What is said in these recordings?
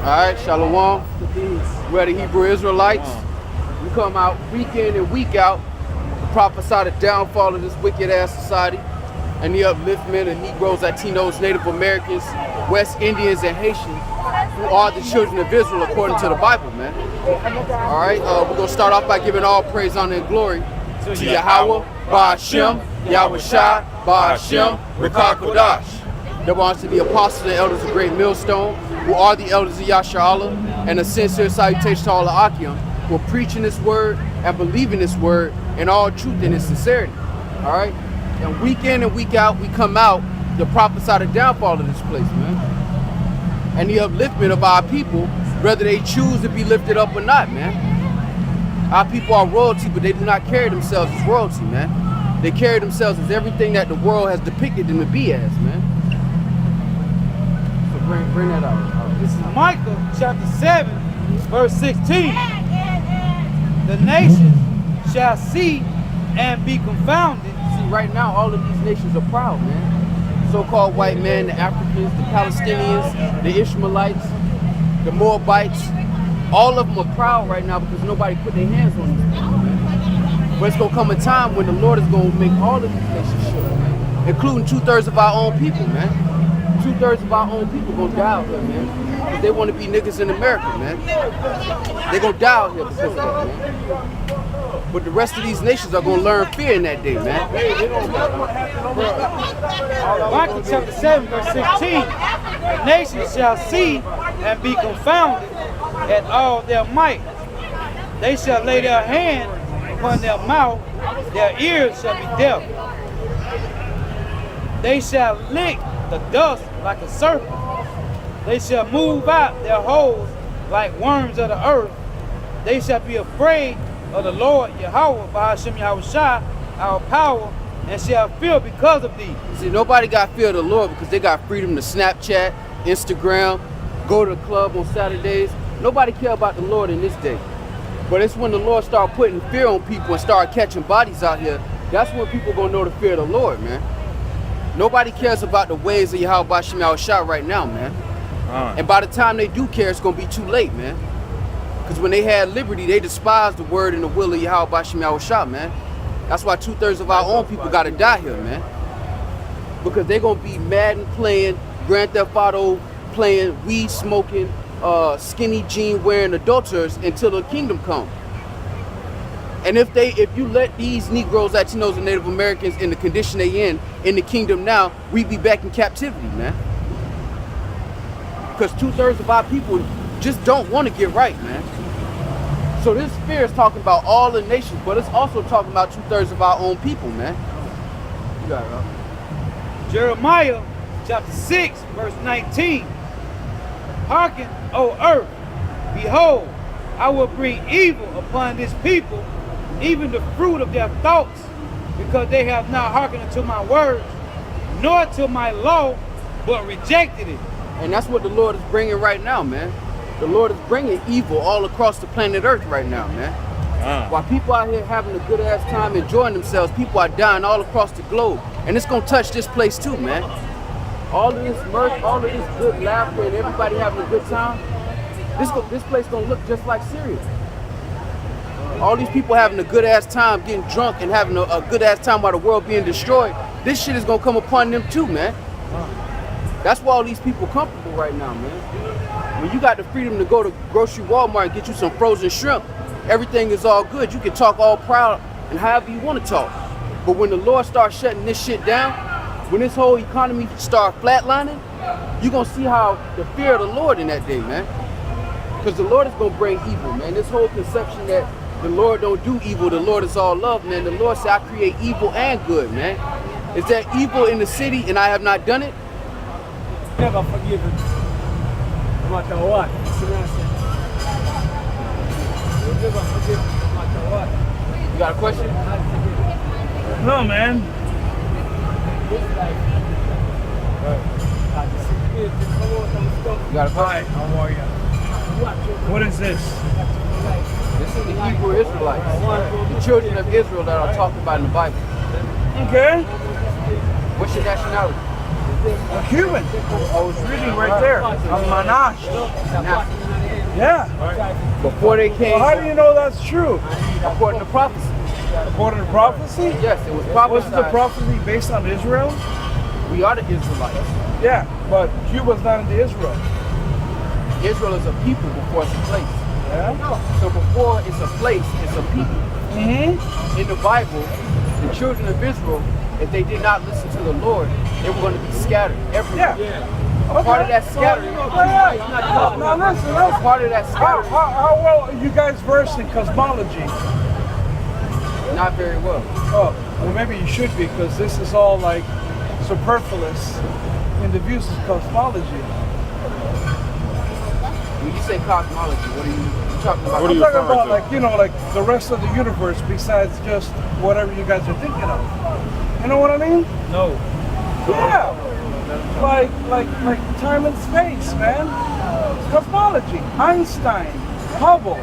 Alright, Shalom. We're the Hebrew Israelites. We come out week in and week out to prophesy the downfall of this wicked ass society and the upliftment of Negroes, Latinos, Native Americans, West Indians, and Haitians, who are the children of Israel according to the Bible, man. Alright, we're going to start off by giving all praise, honor, and glory to YAHAWAH, Ba'ashem, YAHAWASHI, Ba'ashem, Rekah Kodash. Double honors to the apostles and elders of Great Millstone, who are the elders of Yasha Allah, and a sincere salutation to all the Akim who are preaching this word and believing this word in all truth and in sincerity. Alright? And week in and week out, we come out to prophesy the downfall of this place, man. And the upliftment of our people, whether they choose to be lifted up or not, man. Our people are royalty, but they do not carry themselves as royalty, man. They carry themselves as everything that the world has depicted them to be as, man. Bring that out. This is Micah chapter 7, verse 16. The nations shall see and be confounded. See, right now, all of these nations are proud, man. So-called white men, the Africans, the Palestinians, the Ishmaelites, the Moabites, all of them are proud right now because nobody put their hands on these people, man. But it's going to come a time when the Lord is going to make all of these nations shook, man, including 2/3 of our own people, man. 2/3 of our own people gonna die out here, man. Because they want to be niggas in America, man. They gonna die out here because of that, man. But the rest of these nations are gonna learn fear in that day, man. Micah chapter 7, verse 16. The nations shall see and be confounded at all their might. They shall lay their hand upon their mouth, their ears shall be deaf. They shall lick the dust like a serpent. They shall move out their holes like worms of the earth. They shall be afraid of the Lord Yahawah, Ba'ashem Yahawashi, our power, and shall fear because of thee. See, nobody got fear of the Lord because they got freedom to Snapchat, Instagram, go to the club on Saturdays. Nobody care about the Lord in this day. But it's when the Lord start putting fear on people and start catching bodies out here, that's when people gonna know the fear of the Lord, man. Nobody cares about the ways of Yahweh Ba'ashem Yahawashi right now, man. And by the time they do care, it's going to be too late, man. Because when they had liberty, they despised the word and the will of Yahweh Ba'ashem Yahawashi, man. That's why 2/3 of our own people got to die here, man. Because they're going to be Madden playing, Grand Theft Auto playing, weed smoking, skinny jean wearing adulterers until the kingdom comes. And if you let these Negroes, Latinos, and Native Americans in the condition they in the kingdom now, we be back in captivity, man. Because 2/3 of our people just don't want to get right, man. So this fear is talking about all the nations, but it's also talking about 2/3 of our own people, man. You got it, huh? Jeremiah chapter 6, verse 19. Hearken, O earth, behold, I will bring evil upon this people, even the fruit of their thoughts, because they have not hearkened unto my words, nor to my law, but rejected it. And that's what the Lord is bringing right now, man. The Lord is bringing evil all across the planet Earth right now, man. While people out here having a good ass time enjoying themselves, people are dying all across the globe. And it's gonna touch this place too, man. All of this mirth, all of this good laughter, and everybody having a good time, this place gonna look just like Syria. All these people having a good ass time, getting drunk and having a good ass time while the world being destroyed, this shit is gonna come upon them too, man. That's why all these people comfortable right now, man. When you got the freedom to go to grocery Walmart and get you some frozen shrimp, everything is all good. You can talk all proud and however you want to talk. But when the Lord starts shutting this shit down, when this whole economy start flatlining, you're gonna see how the fear of the Lord in that day, man. Because the Lord is gonna bring evil, man. This whole conception that the Lord don't do evil, the Lord is all love, man. The Lord said, I create evil and good, man. Is there evil in the city and I have not done it? Never forgiven, no matter what. Never forgive, no matter what. You got a question? No, man. You got a Hi, question? how are you? What is this? This is the Hebrew Israelites, the children of Israel that are talked about in the Bible. Okay. What's your nationality? A Cuban. I was reading right there. A Manash. Yeah. Before they came, Well, how do you know that's true? according to prophecy. According to prophecy? Yes, it was Wasn't prophesied. the prophecy based on Israel? We are the Israelites. Yeah, but Cuba's not into Israel. Israel is a people before it's a place. Yeah. So before it's a place, it's a people. Mm-hmm. In the Bible, the children of Israel, if they did not listen to the Lord, they were going to be scattered everywhere. Yeah. A part of that scattering. Now listen, A part of that scattering. how well are you guys versed in cosmology? Not very well. Oh, well maybe you should be, because this is all like superfluous in the views of cosmology. When you say cosmology, what are you talking about? I'm talking about like, you know, like the rest of the universe besides just whatever you guys are thinking of. You know what I mean? No. Yeah. Like time and space, man. Cosmology. Einstein, Hubble,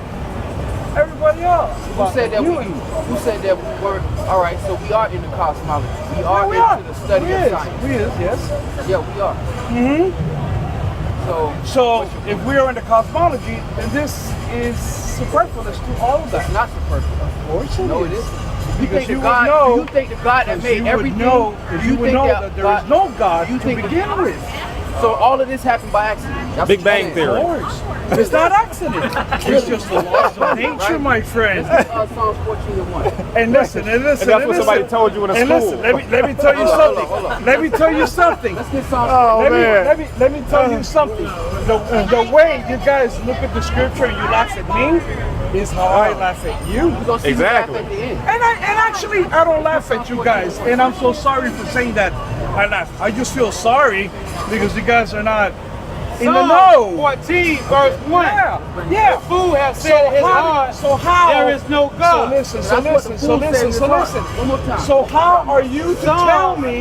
everybody else. Who said that who said that we were? All right, so we are into cosmology. We are into the study of science. We is, yes. Yeah, we are. Mm-hmm. So if we are into cosmology, then this is superfluous to all of that. It's not superfluous. Of course it No, is. it isn't. Because you God, would know, you think the God that made everything, you would know that there is no God you to think begin with. So all of this happened by accident. That's Big what Bang you're Theory. Of course. It's not accident. It's just the laws of nature, my friend. Psalms 14:1. And listen, And that's what somebody told you in a and school. listen, let me tell you something. hold on. Let me tell you something. Let's get Psalms. Let me tell you something. The way you guys look at the scripture and you laugh at me is how I laugh at you. We're gonna see Exactly. who laugh at the end. And actually, I don't laugh at you guys, and I'm so sorry for saying that. I laugh. I just feel sorry because you guys are not in the Psalm know. 14, verse 1. Yeah. The fool has said in his heart, So how? there is no God. So That's what the listen. fool said in his heart. One more time. So how are you to tell me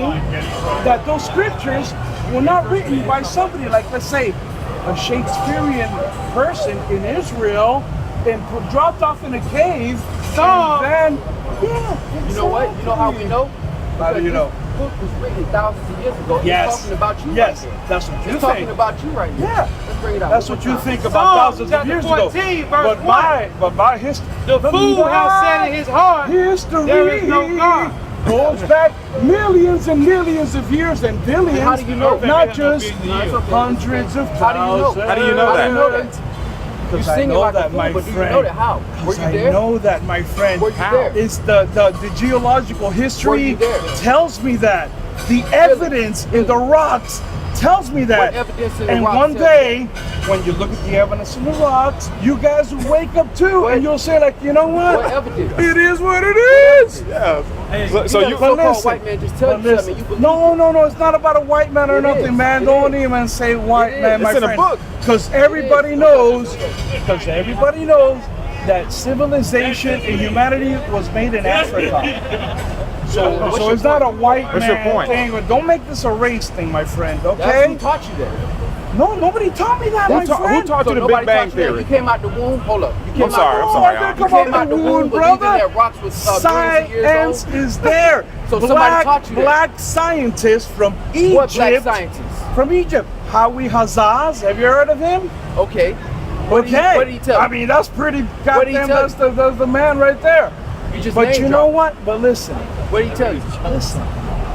that those scriptures were not written by somebody like, let's say, a Shakespearean person in Israel and dropped off in a cave? Psalm. And then, You know what? You know how we know? How do you know? This book was written thousands of years ago. Yes. It's talking about you Yes, right there. that's what you It's talking think. about you right now. Yeah. Let's bring it out. That's one what more you time. think about Psalm thousands of chapter years 14, ago. verse But my history. The fool has said in his heart, history there is no God. goes back millions and millions of years and billions. How do you know? Not just That's okay. hundreds of How do you know? thousands. How do you know that? You know that? You Because I sing it know like a that, fool, my but do you friend. know that how? Were you I there? know that, my friend. Were you there? It's the geological Were history you there? tells me that. The evidence in the rocks tells me that. What evidence in the And rocks one tells day, when you look at the evidence in the rocks, you guys will wake up too, and you'll say, like, you know what? What evidence? It is what it is. Yeah. Hey, So you so-called listen, white man just tell But you something. You listen, believe no, it's not about a white man or It nothing, is. man. It Don't is. even say white It man, is. my It's in a friend. book. Because everybody knows, that civilization and humanity was made in Africa. So it's not a white What's your man point? thing. But don't make this a race thing, my friend, That's okay? who taught you that. No, nobody taught me that, my Who friend. taught you the nobody Big Bang taught you that? Theory? You came out the womb. Hold up. You came I'm sorry, out I'm the sorry, I y'all. didn't You come came out out the the womb, womb believing brother. that rocks was millions of years Science old. is there. So somebody taught you that. Black scientists from Egypt. What black scientists? From Egypt. Yahawah, have you heard of him? Okay. What did he tell you? I mean, that's pretty What did he goddamn, tell that's the man right there. You just But name you know dropped. what? But listen, What did he tell you? listen.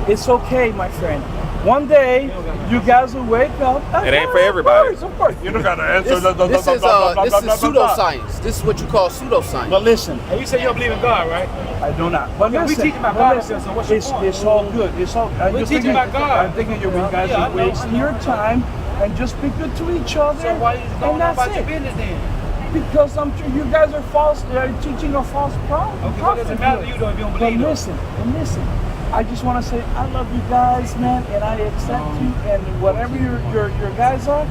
It's okay, my friend. One day, you guys will wake up. It ain't for everybody. Of course. You don't got to answer. This is pseudoscience. This is what you call pseudoscience. But listen, Hey, you say you don't believe in God, right? I do not. But Yeah, we listen, teaching about but God, listen, so what's your point? it's all good. It's all. I'm We just teaching thinking- about God. I'm thinking you guys Yeah, I are know. wasting your time and just be good to each other. So why you just and going on that's about your it. business then? Because I'm sure you guys are false. Teaching a false problem. Okay, what does it matter to you though if you don't But believe it? listen. I just want to say I love you guys, man, and I accept you. And whatever your guys are,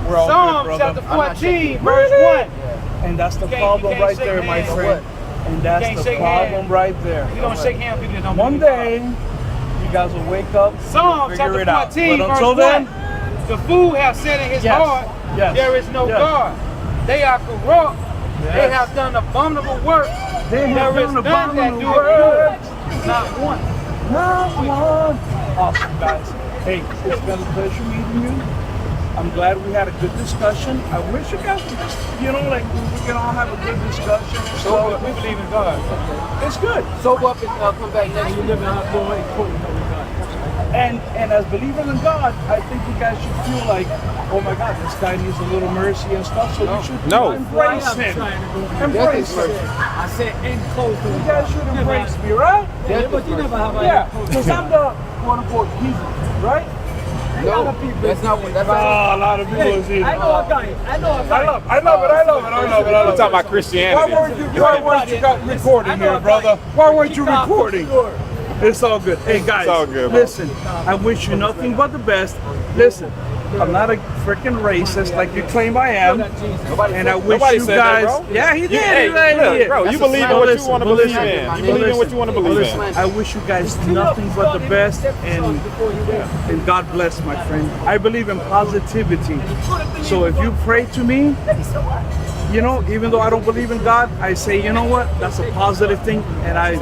we're all Psalm good, chapter brother. 14, verse 1. And that's the You can't- problem you can't right shake there, my hands. friend. And that's can't the shake problem hands. right there. You don't shake hands with people that don't One believe in day, you guys will wake up, Psalm figure chapter it out. 14, But verse until 1. then, The fool has said in his Yes. heart, Yes. there is no Yes. God. They are corrupt. They Yes. have done abominable work. they have There is done none that abominable do it works. good. Not one. Not one. Awesome, guys. Hey, it's been a pleasure meeting you. I'm glad we had a good discussion. I wish you guys would just, like we can all have a good discussion. So we believe in God. It's good. Sober up and come back next week. And as believers in God, I think you guys should feel like, oh my God, this guy needs a little mercy and stuff. So you should embrace him. Embrace him. I said in close to You guys should embrace me, right? Yeah, but you never have a Because I'm the quote-unquote Jesus, right? No, that's not what. That's a lot of people is I know a guy. I love it. We're talking about Christianity. Why weren't you recording here, brother? Why weren't you recording? It's all good. Hey guys, It's all good, bro. listen, I wish you nothing but the best. Listen, I'm not a freaking racist like you claim I am. And I wish Nobody you said that, guys. bro. Yeah, he did. Hey, look, bro, you believe in what you want to believe in. You believe in what you want to believe in. I wish you guys nothing but the best, and God bless, my friend. I believe in positivity. So if you pray to me, even though I don't believe in God, I say, you know what? That's a positive thing, and I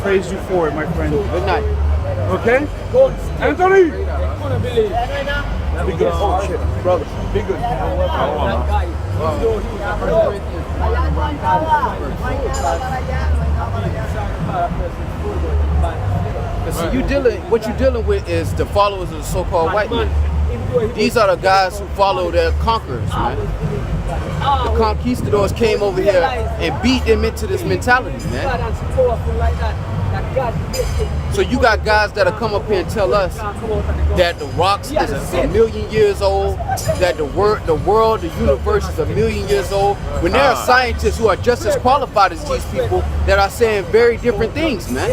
praise you for it, my friend. Good night. Okay? Anthony! Be good. Oh, shit. Brother, be good. So what you're dealing with is the followers of the so-called white man. These are the guys who follow their conquerors, man. The conquistadors came over here and beat them into this mentality, man. So you got guys that'll come up here and tell us that the rocks is a million years old, that the world, the universe is a million years old, when there are scientists who are just as qualified as these people that are saying very different things, man.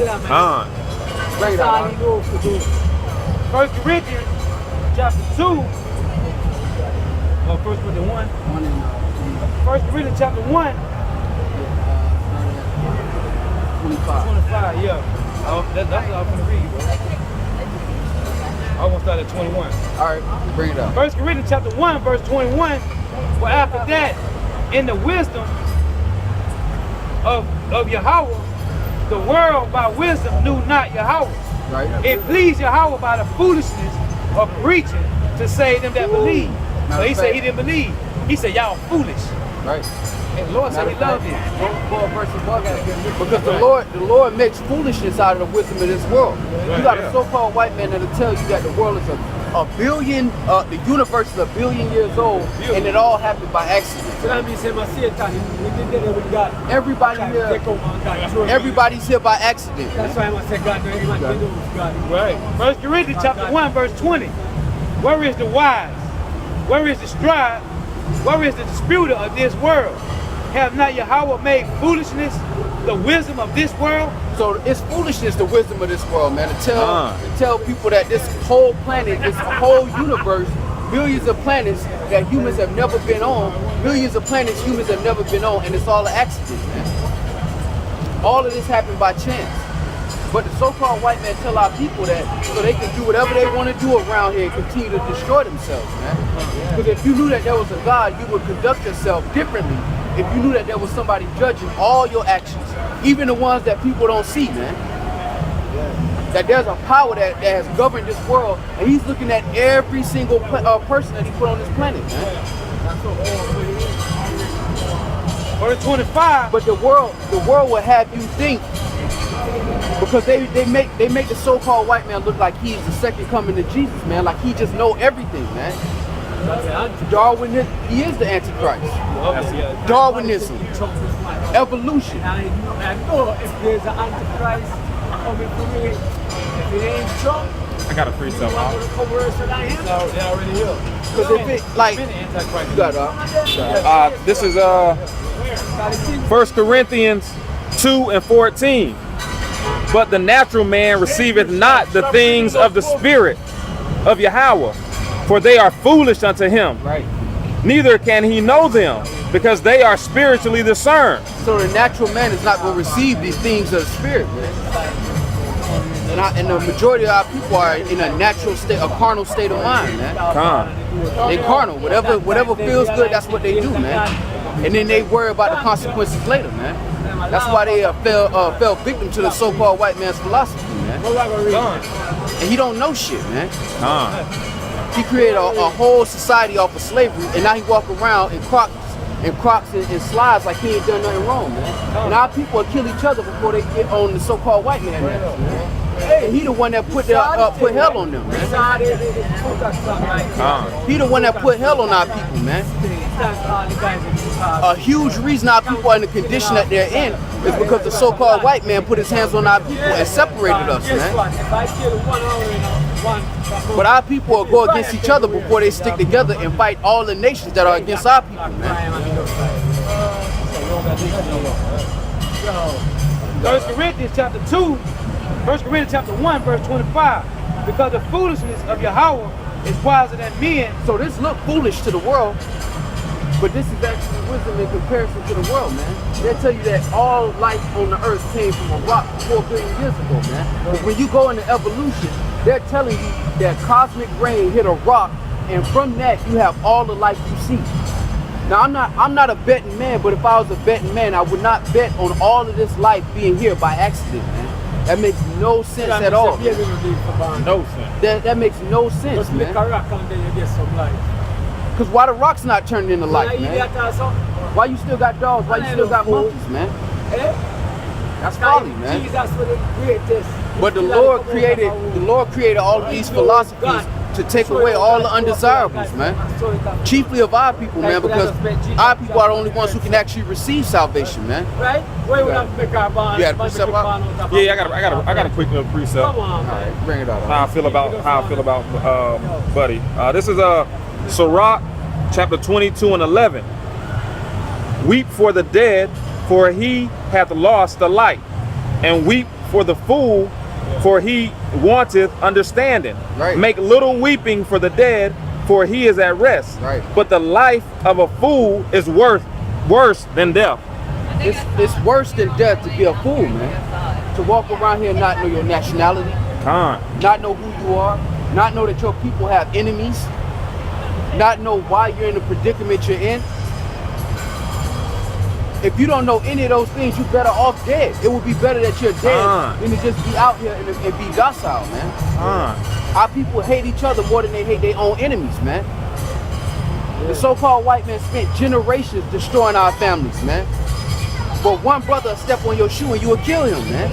Bring it out. 1 Corinthians chapter 2. Oh, 1 Corinthians 1. 1 Corinthians chapter 1. 25, yeah. That's what I'm going to read, bro. I want to start at 21. All right, bring it up. 1 Corinthians chapter 1, verse 21. For after that, in the wisdom of Yahawah, the world by wisdom knew not Yahawah. Right. It pleased Yahawah by the foolishness of preaching to save them that believe. So he said he didn't believe. He said, y'all foolish. Right. And the Lord said he loved him. Because the Lord makes foolishness out of the wisdom of this world. You got a so-called white man that'll tell you that the world is a billion, the universe is a billion years old, and it all happened by accident. So that means Everybody's here by accident. That's why I said God, everybody knows God. Right. 1 Corinthians chapter 1, verse 20. Where is the wise? Where is the scribe? Where is the disputer of this world? Have not Yahawah made foolishness the wisdom of this world? So it's foolishness, the wisdom of this world, man. To tell people that this whole planet, this whole universe, billions of planets that humans have never been on, billions of planets humans have never been on, and it's all an accident, man. All of this happened by chance. But the so-called white man tell our people that so they can do whatever they want to do around here and continue to destroy themselves, man. Because if you knew that there was a God, you would conduct yourself differently. If you knew that there was somebody judging all your actions, even the ones that people don't see, man. That there's a power that has governed this world, and he's looking at every single person that he put on this planet, man. Verse 25. But the world will have you think, because they make the so-called white man look like he's the second coming to Jesus, man. Like he just know everything, man. Darwinism, he is the Antichrist. Darwinism, evolution. I know if there's an Antichrist coming to me, if it ain't Trump, I got a free stuff. They already here. Because if it, like, you got it. This is 1 Corinthians 2 and 14. But the natural man receiveth not the things of the Spirit of Yahawah, for they are foolish unto him. Right. Neither can he know them, because they are spiritually discerned. So the natural man is not going to receive these things of the spirit, man. And the majority of our people are in a natural state, a carnal state of mind, man. They carnal. Whatever feels good, that's what they do, man. And then they worry about the consequences later, man. That's why they fell victim to the so-called white man's philosophy, man. And he don't know shit, man. He created a whole society off of slavery, and now he walk around in Crocs and slides like he ain't done nothing wrong, man. Now people will kill each other before they get on the so-called white man. And he the one that put hell on them, man. He the one that put hell on our people, man. A huge reason our people are in the condition that they're in is because the so-called white man put his hands on our people and separated us, man. But our people will go against each other before they stick together and fight all the nations that are against our people, man. 1 Corinthians chapter 2, 1 Corinthians chapter 1, verse 25. Because the foolishness of Yahawah is wiser than men. So this look foolish to the world, but this is actually wisdom in comparison to the world, man. They'll tell you that all life on the earth came from a rock 4 billion years ago, man. But when you go into evolution, they're telling you that cosmic rain hit a rock, and from that you have all the life you see. Now I'm not a betting man, but if I was a betting man, I would not bet on all of this life being here by accident, man. That makes no sense at all. No sense. That makes no sense, man. Because why the rock's not turning into life, man? Why you still got dogs? Why you still got monkeys, man? That's folly, man. But the Lord created all of these philosophies to take away all the undesirables, man. Chiefly of our people, man, because our people are the only ones who can actually receive salvation, man. Right? Where would I pick our bond? You got a precept out? Yeah, I got a quick little precept. Come on, man. All right, bring it out. How I feel about Buddy. This is Sirach chapter 22 and 11. Weep for the dead, for he hath lost the light, and weep for the fool, for he wanteth understanding. Right. Make little weeping for the dead, for he is at rest. Right. But the life of a fool is worse than death. It's worse than death to be a fool, man. To walk around here and not know your nationality, not know who you are, not know that your people have enemies, not know why you're in the predicament you're in. If you don't know any of those things, you're better off dead. It would be better that you're dead than to just be out here and be docile, man. Our people hate each other more than they hate their own enemies, man. The so-called white man spent generations destroying our families, man. But one brother step on your shoe and you will kill him, man.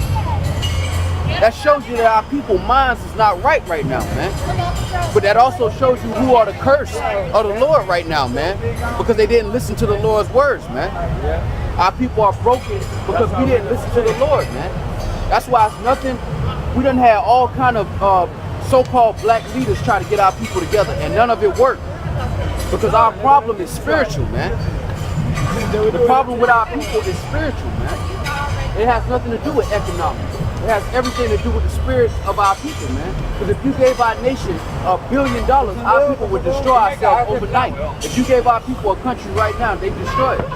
That shows you that our people's minds is not right now, man. But that also shows you who are the curse of the Lord right now, man. Because they didn't listen to the Lord's words, man. Our people are broken because we didn't listen to the Lord, man. That's why it's nothing. We done had all kind of so-called black leaders try to get our people together, and none of it worked. Because our problem is spiritual, man. The problem with our people is spiritual, man. It has nothing to do with economics. It has everything to do with the spirit of our people, man. Because if you gave our nation $1 billion, our people would destroy ourselves overnight. If you gave our people a country right now, they destroy it.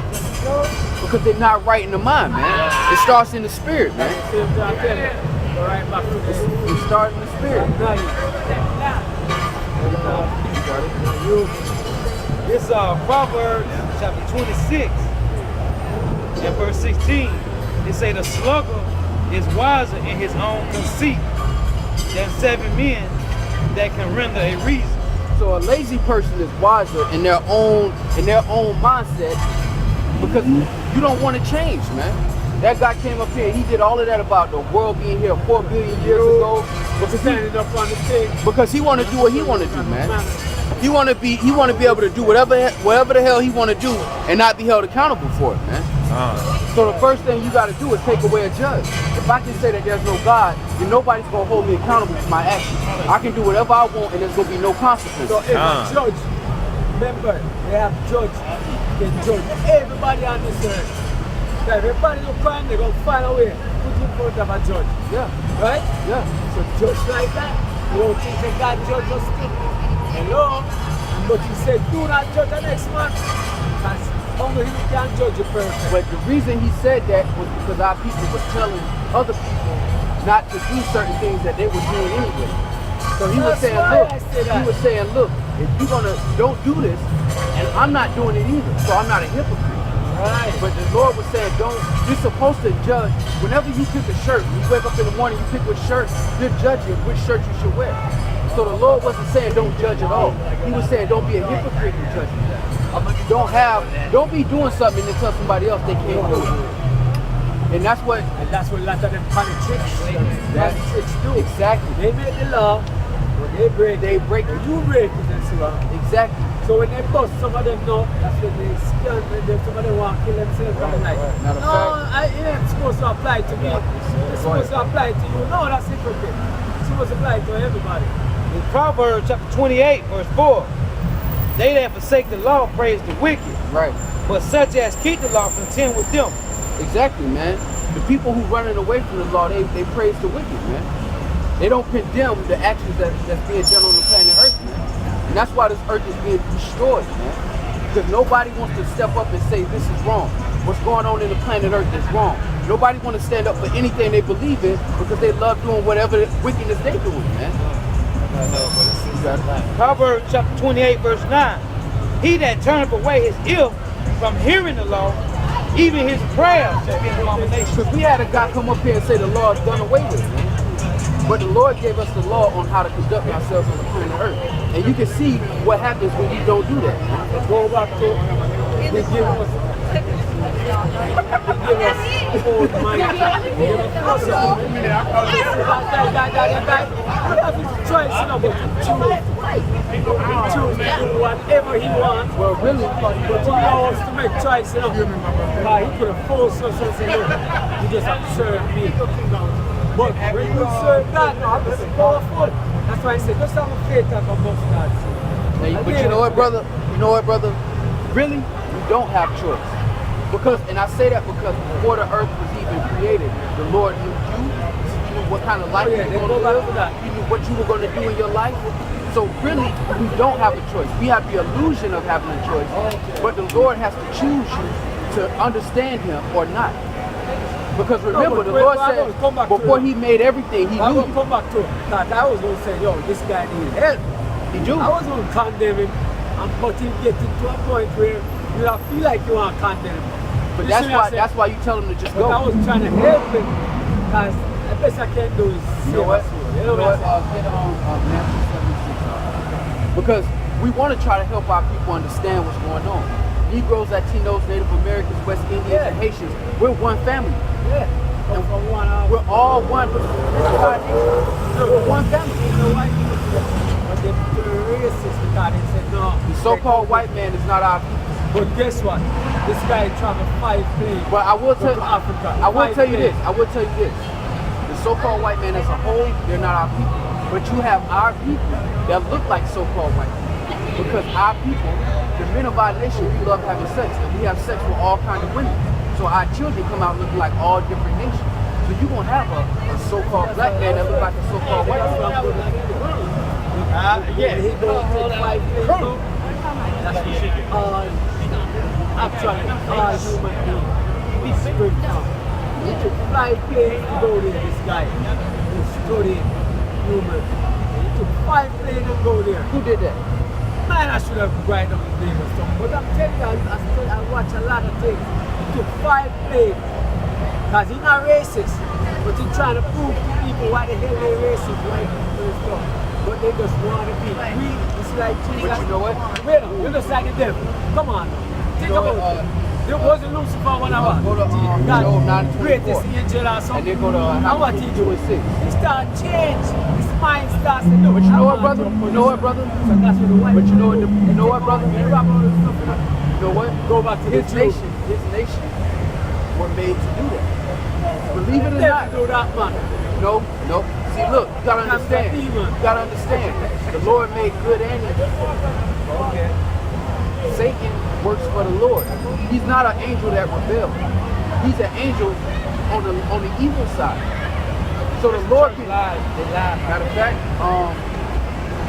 Because they're not right in the mind, man. It starts in the spirit, man. It starts in the spirit. This Proverbs chapter 26 and verse 16. It say the sluggard is wiser in his own conceit than 7 men that can render a reason. So a lazy person is wiser in their own mindset because you don't want to change, man. That guy came up here, he did all of that about the world being here 4 billion years ago because he want to do what he want to do, man. He want to be able to do whatever the hell he want to do and not be held accountable for it, man. So the first thing you got to do is take away a judge. If I can say that there's no God, then nobody's going to hold me accountable for my actions. I can do whatever I want and there's going to be no consequences. So if a judge, remember, they have judge, they judge everybody on this earth. Everybody who crime, they're going to find a way to put in front of a judge. Yeah. Right? Yeah. So judge like that, you don't think that God judge us still? Hello? But he said, do not judge the next man. Because only he can judge a person. But the reason he said that was because our people were telling other people not to do certain things that they were doing anyway. So he was saying, look, if you're don't do this, and I'm not doing it either, so I'm not a hypocrite. Right. But the Lord was saying, you're supposed to judge. Whenever you pick a shirt, you wake up in the morning, you pick which shirt, you're judging which shirt you should wear. So the Lord wasn't saying don't judge at all. He was saying don't be a hypocrite in judging that. Don't be doing something and then tell somebody else they can't do it. And that's what a lot of them politics do. Exactly. They make the law, but they break it. You break it and so on. Exactly. So when they bust, some of them know, that's when they scan, some of them want to kill themselves. Like, it ain't supposed to apply to me. It's supposed to apply to you. No, that's hypocrite. It's supposed to apply to everybody. In Proverbs chapter 28, verse 4, they that forsake the law praise the wicked. Right. But such as keep the law contend with them. Exactly, man. The people who running away from the law, they praise the wicked, man. They don't condemn the actions that's being done on the planet Earth, man. And that's why this earth is being destroyed, man. Because nobody wants to step up and say this is wrong. What's going on in the planet Earth is wrong. Nobody wants to stand up for anything they believe in because they love doing whatever wickedness they doing, man. Proverbs chapter 28, verse 9. He that turneth away his ear from hearing the law, even his prayers shall be an abomination. Because we had a guy come up here and say the law is done away with, man. But the Lord gave us the law on how to conduct ourselves on the planet Earth. And you can see what happens when you don't do that. Let's go back to they give us old money. They give us choice, you know, but choose whatever he wants. Well, really, but he wants to make choice, you know. He could have forced us and said, look, you just have to serve me. But when you serve God, it's powerful. That's why I said, just have a faith of a mustard seed. But you know what, brother? Really, we don't have choice. Because, and I say that because before the earth was even created, the Lord knew you knew what kind of life you were going to live, you knew what you were going to do in your life. So really, we don't have a choice. We have the illusion of having a choice, but the Lord has to choose you to understand Him or not. Because remember, the Lord said before He made everything, He knew you. Come back to it. I was going to say, yo, this guy needs help. He do. I was going to condemn him, but he getting to a point where you feel like you want to condemn him. But that's why you tell him to just go. I was trying to help him, because the best I can do is you know what? Get on Matthew 76. Because we want to try to help our people understand what's going on. Negroes, Latinos, Native Americans, West Indians, and Haitians, we're one family. Yeah. And we're all one. We're one family. But they're racist because they said no. The so-called white man is not our people. But guess what? This guy traveled 5 planes. But I will tell Africa. I will tell you this. The so-called white man as a whole, they're not our people. But you have our people that look like so-called white people. Because our people, the men of our nation, we love having sex. And we have sex with all kinds of women. So our children come out looking like all different nations. So you're going to have a so-called black man that looks like a so-called white man. Yeah, he don't take 5 planes. Actually, all human beings. This spring now. He took 5 planes to go there, this guy. He studied human. He took 5 planes to go there. Who did that? Man, I should have write down his name or something. But I'm telling you, I watch a lot of things. He took 5 planes. Because he's not racist. But he's trying to prove to people why the hell they're racist, white people and stuff. But they just want to be weak. It's like Jesus. But you know what? Wait up, you're just like the devil. Come on. Think about it. There wasn't Lucifer when I was. Go to God, greatest angel or something. And then go to and what he do? 6. He start change. His mind starts to do. But you know what, brother? You know what, brother? So that's what the white. But you know what, brother? You know what? Go back to his nation were made to do that. Believe it or not. Do that, man. No. See, look, you gotta understand. You gotta understand. The Lord made good and evil. Okay. Satan works for the Lord. He's not an angel that rebels. He's an angel on the evil side. So the Lord can lie. Matter of fact,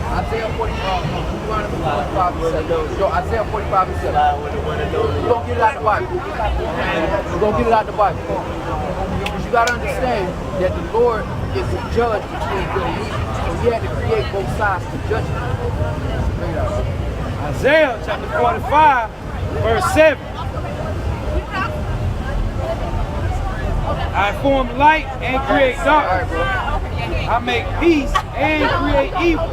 Isaiah 45 and 7. Yo, Isaiah 45 and 7. We're gonna get it out the Bible. Because you gotta understand that the Lord is the judge between good and evil. So He had to create both sides to judge it. Bring it out. Isaiah chapter 45, verse 7. I form light and create darkness. I make peace and create evil.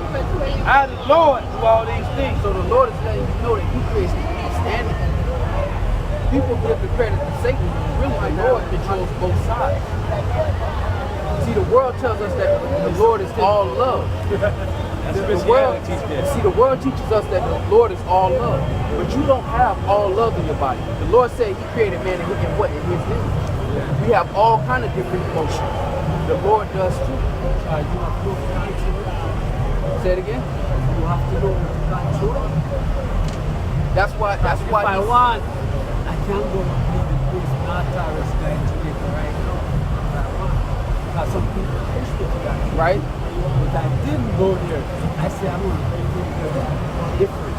I, the Lord, do all these things. So the Lord is letting you know that He creates the peace and the evil. People give the credit to Satan. Really, the Lord controls both sides. See, the world tells us that the Lord is all love. The world teaches us that the Lord is all love, but you don't have all love in your body. The Lord said He created man in what? In His image. We have all kind of different emotions. The Lord does too. Say it again. You have to know what to control. That's why. If I want, I can go and be the most notorious guy in Jamaica right now. If I want. Because some people push me to that. Right? But I didn't go there. I say I'm going to be different.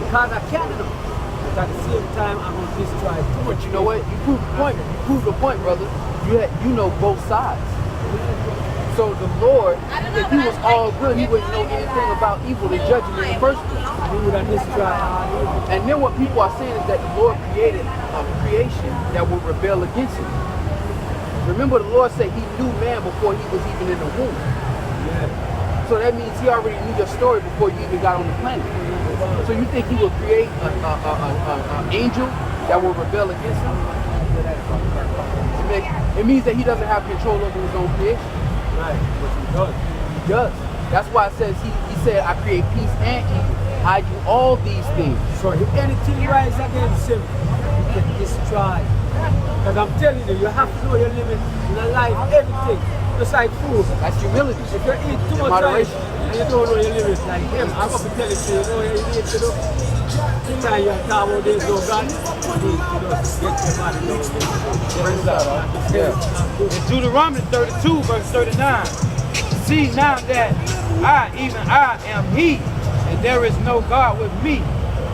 Because I can't know. But at the same time, I'm going to destroy too much. But you know what? You proved the point. You proved the point, brother. You know both sides. So the Lord, if He was all good, He wouldn't know anything about evil to judge Him in the first place. He would have destroyed all evil. And then what people are saying is that the Lord created a creation that would rebel against Him. Remember, the Lord said He knew man before he was even in the womb. Yeah. So that means He already knew your story before you even got on the planet. So you think He would create an angel that will rebel against Him? It means that He doesn't have control over His own creation. Right, but He does. He does. That's why it says He said, I create peace and evil. I do all these things. So if anything rise against Him, you can destroy. Because I'm telling you, you have to know your limit in life, everything. Just like food. That's humility. If you eat too much rice and you don't know your limits, like him, I'm going to tell you, you know what you need to do. The time you talk about there's no God, you need to just get your body down. In Deuteronomy 32, verse 39, see now that I am He, and there is no God with me.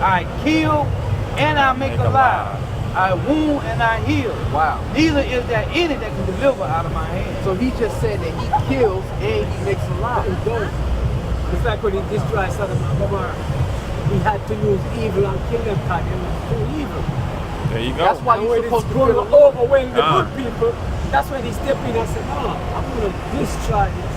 I kill and I make alive. I wound and I heal. Wow. Neither is there any that can deliver out of my hand. So He just said that He kills and He makes alive. He does. It's like when He destroyed Sodom and Gomorrah. He had to use evil and kill them because they were too evil. There you go. That's why you're supposed to fear the Lord. Overwhelm the good people. That's when He stepped in and said, "Oh, I'm going to destroy this."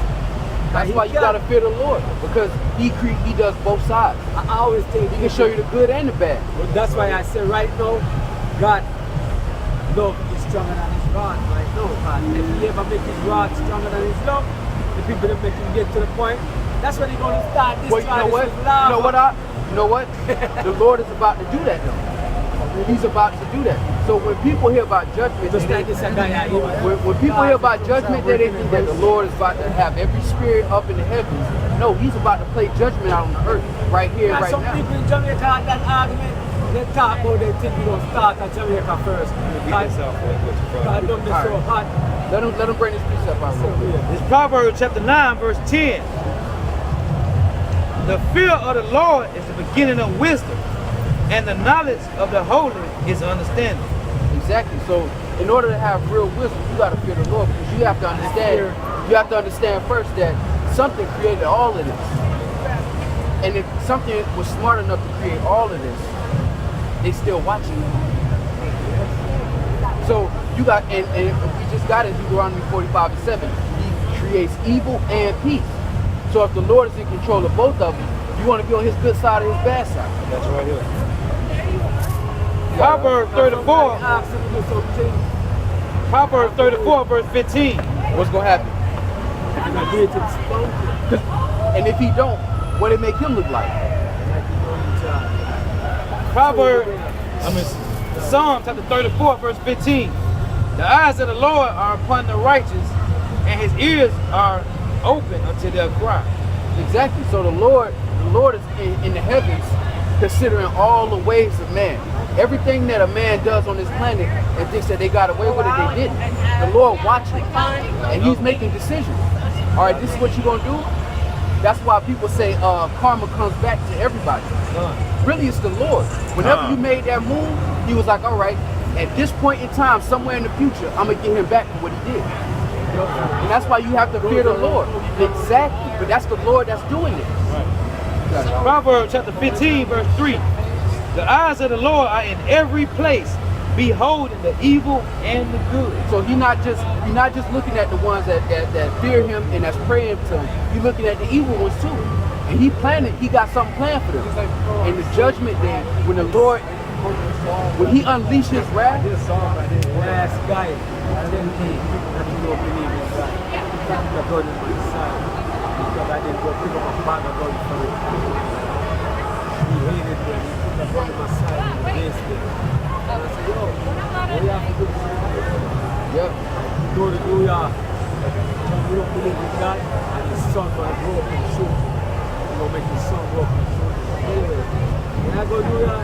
That's why you gotta fear the Lord, because He does both sides. I always think He can show you the good and the bad. But that's why I say right now, God love is stronger than His rod right now. And if He ever make His rod stronger than His love, the people that make Him get to the point, that's when He's going to start Well, destroying you know what? His love. You know what? The Lord is about to do that though. He's about to do that. So when people hear about judgment, Just like this guy, when people hear about judgment, they think that the Lord is about to have every spirit up in the heavens. No, He's about to play judgment out on the earth, right here, and right some now. people in Jamaica had that argument. They talk about they think we're going to start at Jamaica first. God done this so hot. Let him bring this piece up out real quick. It's Proverbs chapter 9, verse 10. The fear of the Lord is the beginning of wisdom, and the knowledge of the holy is understanding. Exactly. So in order to have real wisdom, you got to fear the Lord, because you have to understand. You have to understand first that something created all of this, and if something was smart enough to create all of this, they still watching you. So you got, and we just got it, Deuteronomy 45:7. He creates evil and peace. So if the Lord is in control of both of them, you want to be on His good side or His bad side. That's right here. Proverbs 34. Proverbs 34, verse 15. What's gonna happen? And if he don't, what it make him look like? Psalm chapter 34, verse 15. The eyes of the Lord are upon the righteous, and His ears are open unto their cry. Exactly. So the Lord is in the heavens, considering all the ways of man. Everything that a man does on this planet and thinks that they got away with it, they didn't. The Lord watching, and He's making decisions. All right, this is what you're gonna do. That's why people say karma comes back to everybody. Really, it's the Lord. Whenever you made that move, He was like, all right, at this point in time, somewhere in the future, I'm gonna get him back for what he did. And that's why you have to fear the Lord. Exactly. But that's the Lord that's doing it. Proverbs chapter 15, verse 3. The eyes of the Lord are in every place, beholding the evil and the good. So you're not just looking at the ones that fear him and that's praying to him. You're looking at the evil ones too. And he got something planned for them. And the judgment day, when the Lord, when he unleashed his wrath. Last guy, tell me that you don't believe in God. The gun in my side. Because I didn't go pick up a bag of gun for it. He hated me. He put the gun in my side and he faced me. I said, yo, what do you have to do? Yep. Go to New York. You don't believe in God, and his son will grow up and shoot. You don't make his son grow up and shoot. Anyway, when I go to New York,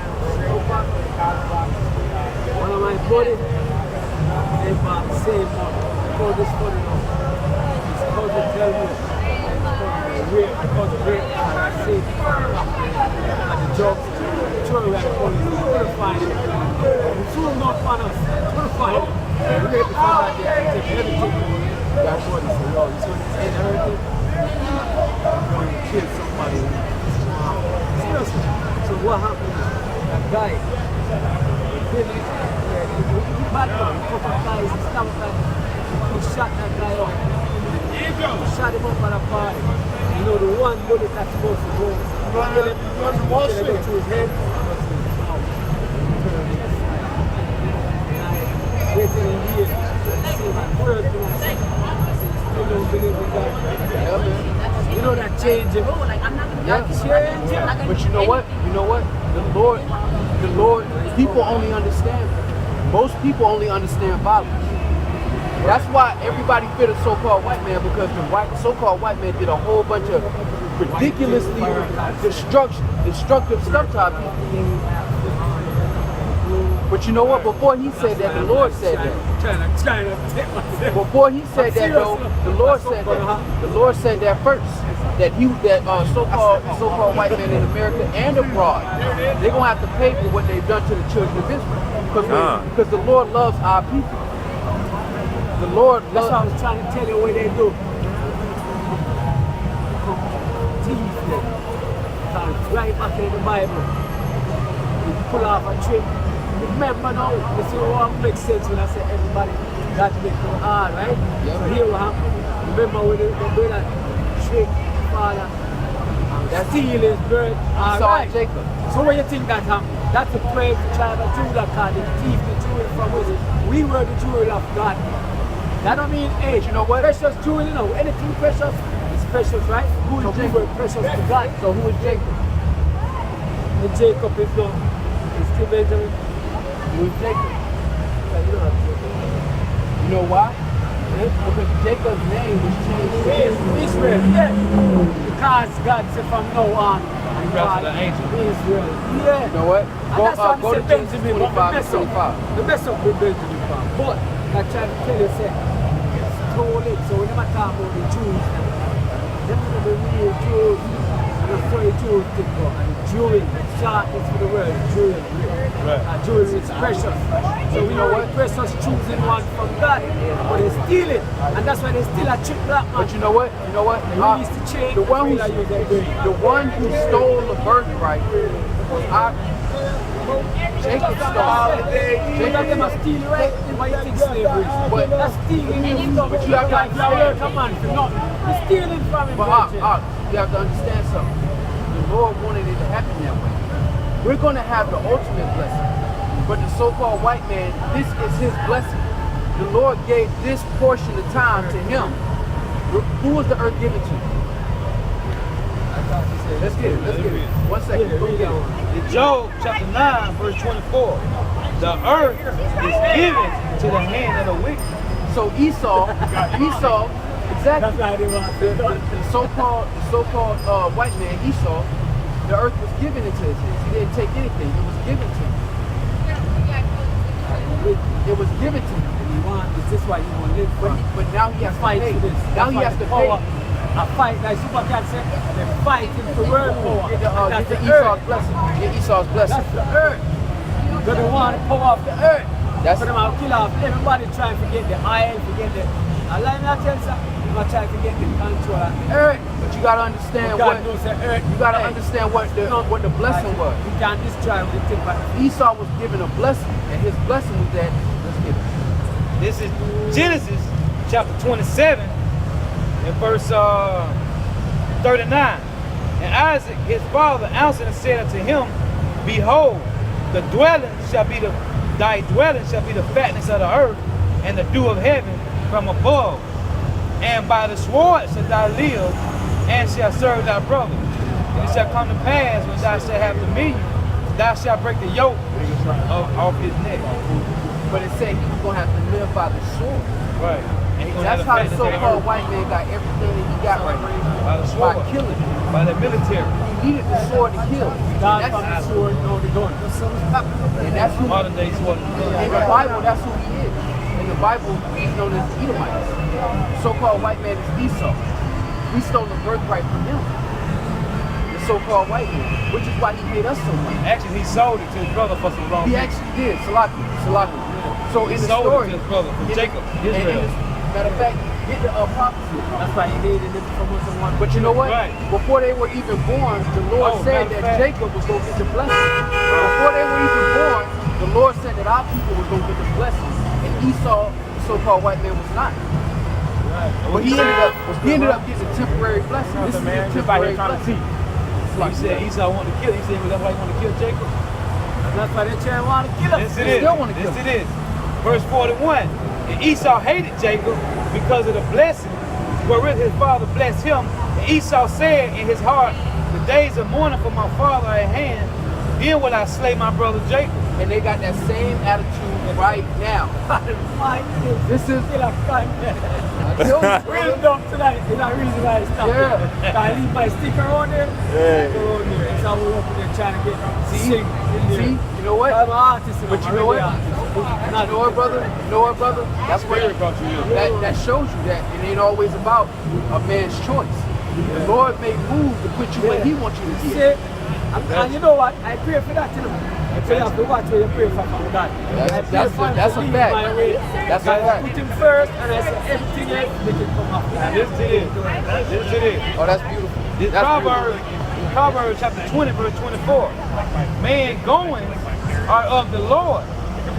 one of my buddies, they bought the same one. Call this funny now. His cousin tell me, because of rape, and I say, at the jobs, sure we had the police, we couldn't find him. We soon not find us, we couldn't find him. We made the find out there, take everything. That body said, yo, he's going to end everything. He's going to kill somebody. Seriously. So what happened? That guy, he bad man, he put up guys, he stabbed guys, he shot that guy up. He shot him up at a party. You know, the one bullet that's supposed to go, kill him to his head, waiting a year, see my third one, still don't believe in God. You know that changed him. That changed him. But you know what? You know what? The Lord, people only understand. Most people only understand violence. That's why everybody fear the so-called white man, because the so-called white man did a whole bunch of ridiculously destructive stuff to our people. But you know what? Before he said that, the Lord said that. Before he said that, though, the Lord said that. The Lord said that first. That so-called white men in America and abroad, they're gonna have to pay for what they've done to the children of Israel. Because the Lord loves our people. The Lord loves. That's what I was trying to tell you what they do. Teeth them. Right back in the Bible. You pull off a trick. Remember now, you see what makes sense when I say everybody got to make it hard, right? Yep. So here what happened. Remember when they do that trick, father, that steal his bird. Right. Jacob. So when you think that happened, that's a prayer for child of Judah, called the thief, the jewel from us. We were the jewel of God. That don't mean age. You know what? Precious jewel, you know, anything precious is precious, right? Who is Jacob? Precious to God. So who is Jacob? And Jacob is not. It's still Benjamin. Who is Jacob? You know why? Because Jacob's name was changed to Israel. Yeah. Because God said from now on, God, Israel. Yeah. You know what? Go to Genesis 25 and 25. The mess up with Benjamin farm. But I try to tell you, say, it's too late. So we never talk about the Jews. They're going to be real Jews. And the story Jews think about. And jewelry, the sharpness for the world, jewelry. Right. Jewelry is precious. So we know what? Precious choosing one from God. But they steal it. And that's why they steal a cheap black man. But you know what? You know what? The one who stole the birthright was Jacob stole. Jacob must steal, right? Why you think slavery? But that's stealing. But you have to understand. Come on, not. You're stealing from him. But you have to understand something. The Lord wanted it to happen that way. We're going to have the ultimate blessing. But the so-called white man, this is his blessing. The Lord gave this portion of time to him. Who was the earth given to? Let's get it. Let's get it. 1 second. Go get it. In Job chapter 9, verse 24, the earth is given to the hand of the wicked. So Esau, exactly. The so-called white man, Esau, the earth was given into his hands. He didn't take anything. It was given to him. It was given to him. Is this why you want to live from? But now he has to pay. Now he has to pay. A fight, like Super Cat said, they're fighting for world power. Get the Esau's blessing. Get Esau's blessing. That's the earth. Because they want to pull off the earth. That's for them to kill off everybody trying to get the iron, to get the. I like me, I tell you, I'm trying to get the control of me. Eric, but you gotta understand God what knows that Earth. you gotta understand what the blessing was. You can't destroy with the tip of Esau was given a blessing, and his blessing was that. Let's get it. This is Genesis chapter 27 and verse 39. And Isaac, his father, answered and said unto him, Behold, thy dwelling shall be the fatness of the earth, and the dew of heaven from above. And by the sword shalt thou live, and shalt serve thy brother. And it shall come to pass, when thou shalt have dominion, thou shalt break the yoke off his neck. But it said he was gonna have to live by the sword. Right. And he gonna That's have how the fatness of so-called earth. white man got everything that he got right now. By the sword. By killing him. By the military. He needed the sword to kill. God And from the that's, sword, no the gun. and that's who, Modern day sword. in the Bible, that's who he is. In the Bible, he's known as Edomites. So-called white man is Esau. We stole the birthright from him. The so-called white man, which is why he hate us so much. Actually, he sold it to his brother for some wrong. He actually did, Salaki. So in the sold story, it to his brother, from in- Jacob, and Israel. matter of fact, get the prophecy. That's why he hated him from someone. But you know what? Right. Before they were even born, the Lord Oh, said matter of that fact. Jacob was going to get the blessing. Before they were even born, the Lord said that our people were going to get the blessing. And Esau, the so-called white man, was not. But he ended up getting a temporary blessing. This is a temporary blessing. He said Esau wanted to kill him. He said, well, that's why he wanted to kill Jacob. That's why they try to want to kill us. Yes, it They is. still wanna kill Yes, it is. Verse 41. And Esau hated Jacob because of the blessing wherewith his father blessed him. And Esau said in his heart, the days of mourning for my father are at hand. Then will I slay my brother Jacob. And they got that same attitude right now. This is, I told you, Real dumb tonight. It's not reason why I stopped. Yeah. I leave my sticker on there. Sticker on there. That's how we're up there trying to get sing in there. see, you know what? I'm an artist. But you know what? You know what, brother? You know what, brother? That's where that shows you that it ain't always about a man's choice. The Lord may move to put you where He wants you to be. See, and you know what? I pray for that too. So you have to watch where you pray for from God. That's a fact. That's a fact. Put him first, and I say everything else make it come up. This it is. This it is. Oh, that's beautiful. This That's Proverbs chapter 20, verse 24. Man going are of the Lord.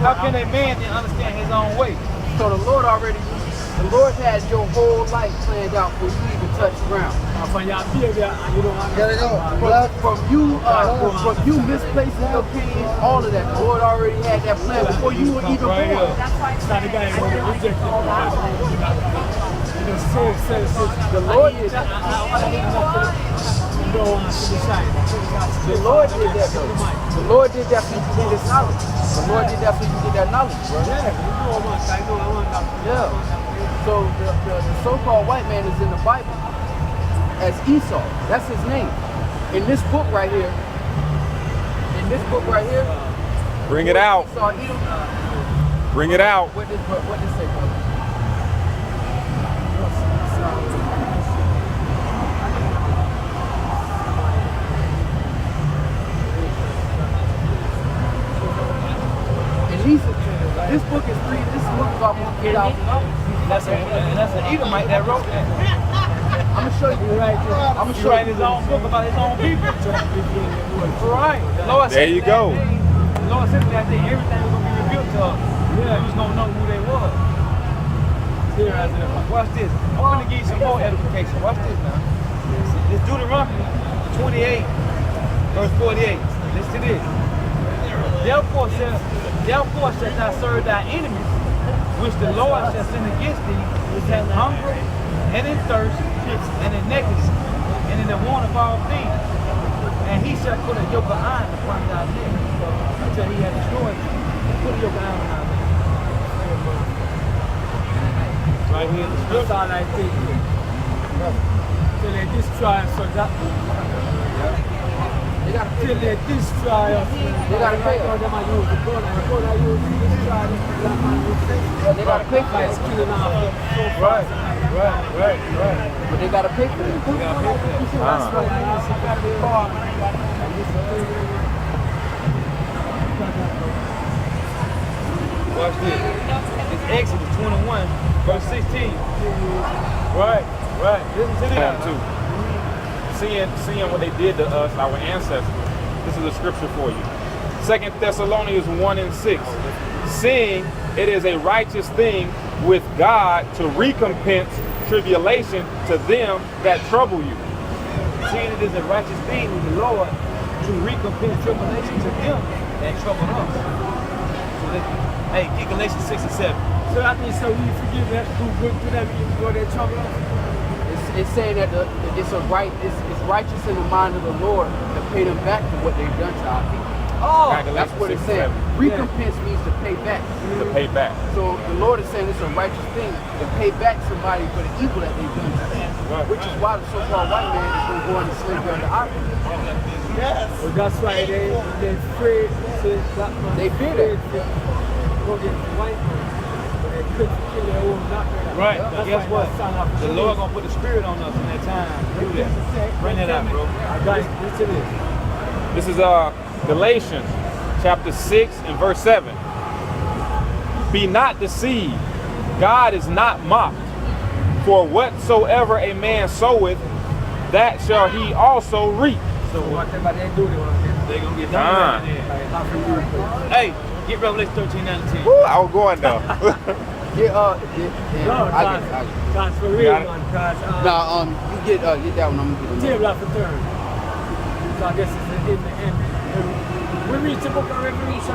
How can a man then understand his own way? So the Lord had your whole life planned out before you even touch ground. From your behavior, and you don't want From you misplacing your opinion, all of that. The Lord already had that plan before you were even born. It's not the guy who rejected The Lord did that. The Lord did that though. The Lord did that so you can get this knowledge. The Lord did that so you can get that knowledge, bro. Yeah. So the so-called white man is in the Bible as Esau. That's his name. In this book right here, Bring it out. Esau, Edom, Bring it out. what this say, brother? And this book is almost $3,000. That's an Edomite that wrote that. I'm gonna show you. I'm gonna He show writing you his own book about his own people. Right. The Lord There said you that go. day- The Lord said that day everything was going to be revealed to us. Yeah. We was going to know who they was. Watch this. I'm going to give you some more edification. Watch this now. This Deuteronomy 28, verse 48. Listen to this. Therefore shalt thou serve thy enemies, which the Lord shall send against thee, in hunger, and in thirst, and in nakedness, and in the want of all things. And he shall put a yoke of iron upon thy neck, until he hath destroyed thee. Put a yoke of iron on thy neck. Right here in the That's scripture. all I think. Till they destroy us, so that They gotta till they destroy us. They gotta pay us. Them are use the gun, and the gun are used to destroy them. Black man with them. They gotta pay for By that. killing off them so Right, fast. right. But they gotta pay for that. That's why it's got to be hard. Watch this. It's Exodus 21, verse 16. Right. Listen to that. Too. Seeing what they did to us, our ancestors. This is a scripture for you. 2 Thessalonians 1 and 6. Seeing it is a righteous thing with God to recompense tribulation to them that trouble you. Seeing it is a righteous thing with the Lord to recompense tribulation to them that trouble us. So hey, get Galatians 6 and 7. So that means so we forgive them, do good to them even though they trouble us? It's saying that it's righteous in the mind of the Lord to pay them back for what they've done to our people. Oh, That's what it's saying. Recompense means to pay back. To pay back. So the Lord is saying it's a righteous thing to pay back somebody for the evil that they've done to them. Right. Which is why the so-called white man is going to go into slavery under our people. well, that's why they afraid to black man. They fear that. Go get white man. But they couldn't kill their own black man. Right, That's but guess why what? that son of The a Lord bitch. gonna put the spirit on us in that time. Do that. Bring that out, bro. Guys, listen to this. This is Galatians chapter 6 and verse 7. Be not deceived, God is not mocked. For whatsoever a man soweth, that shall he also reap. So whatever they do, They gonna get done. Hey, get Revelation 13, 9 and 10. Woo, I was going though. Yeah, No, I get it. that's for real, Got it. man. Cause Nah, you get that one. I'm gonna get table it. of the turn. So I guess it's in the end. We reach the book of Revelation.